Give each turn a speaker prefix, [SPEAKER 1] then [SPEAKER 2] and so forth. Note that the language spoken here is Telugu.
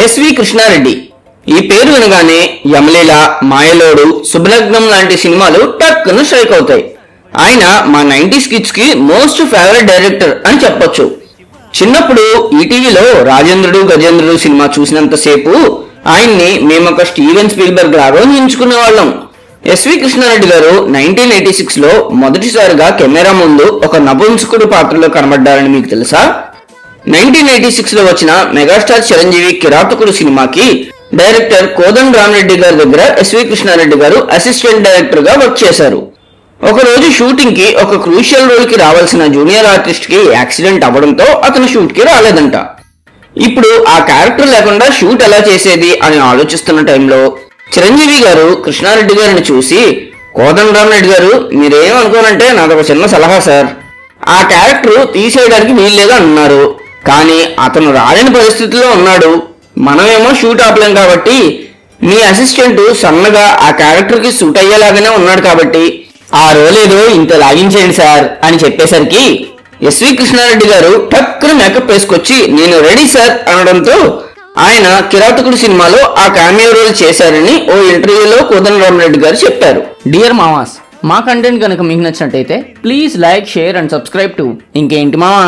[SPEAKER 1] ఎస్వి కృష్ణారెడ్డి ఈ పేరు వినగానే యమలీల, మాయలోడు, శుభలగ్నం లాంటి సినిమాలు టక్కున స్ట్రైక్ అవుతాయి. ఆయన మా 90s కిడ్స్ కి మోస్ట్ ఫేవరెట్ డైరెక్టర్ అని చెప్పొచ్చు. చిన్నప్పుడు ఈటీవీలో రాజేంద్రుడు గజేంద్రుడు సినిమా చూసినంతసేపు ఆయన్ని మేమొక స్టీవెన్ స్పీల్బర్గ్ లాగా ఊహించుకునే వాళ్ళం. ఎస్వి కృష్ణారెడ్డి గారు 1986 లో మొదటిసారిగా కెమెరా ముందు ఒక నపుంసకుడు పాత్రలో కనబడ్డారని మీకు తెలుసా? 1986 లో వచ్చిన మెగాస్టార్ చిరంజీవి కిరాతకుడు సినిమాకి డైరెక్టర్ కోదండ రామరెడ్డి గారి దగ్గర ఎస్వి కృష్ణారెడ్డి గారు అసిస్టెంట్ డైరెక్టర్ గా వర్క్ చేశారు. ఒక రోజు షూటింగ్ కి ఒక క్రూషియల్ రోల్ కి రావాల్సిన జూనియర్ ఆర్టిస్ట్ కి యాక్సిడెంట్ అవ్వడంతో అతను షూట్ కి రాలేదంట. ఇప్పుడు ఆ క్యారెక్టర్ లేకుండా షూట్ ఎలా చేసేది అని ఆలోచిస్తున్న టైంలో చిరంజీవి గారు కృష్ణారెడ్డి గారిని చూసి, కోదండ రామరెడ్డి గారు మీరేమనుకోనంటే నాదొక చిన్న సలహా సార్, ఆ క్యారెక్టర్ తీసేయడానికి వీల్లేదు అన్నారు. కానీ అతను రాలేని పరిస్థితిలో ఉన్నాడు, మనమేమో షూట్ ఆపలేం కాబట్టి మీ అసిస్టెంట్ సన్నగా ఆ క్యారెక్టర్ కి సూట్ అయ్యేలాగానే ఉన్నాడు కాబట్టి ఆ రోల్ ఏదో ఇంత లాగించేయండి సార్ అని చెప్పేసరికి ఎస్వి కృష్ణారెడ్డి గారు టక్కున మేకప్ వేసుకొచ్చి నేను రెడీ సార్ అనడంతో ఆయన కిరాతకుడు సినిమాలో ఆ కామియో రోల్ చేశారని ఓ ఇంటర్వ్యూలో కోదండ రామరెడ్డి గారు చెప్పారు. డియర్ మామాస్, మా కంటెంట్ కనుక మీకు నచ్చినట్టయితే please like, share and subscribe to ఇంకేంటి మామా.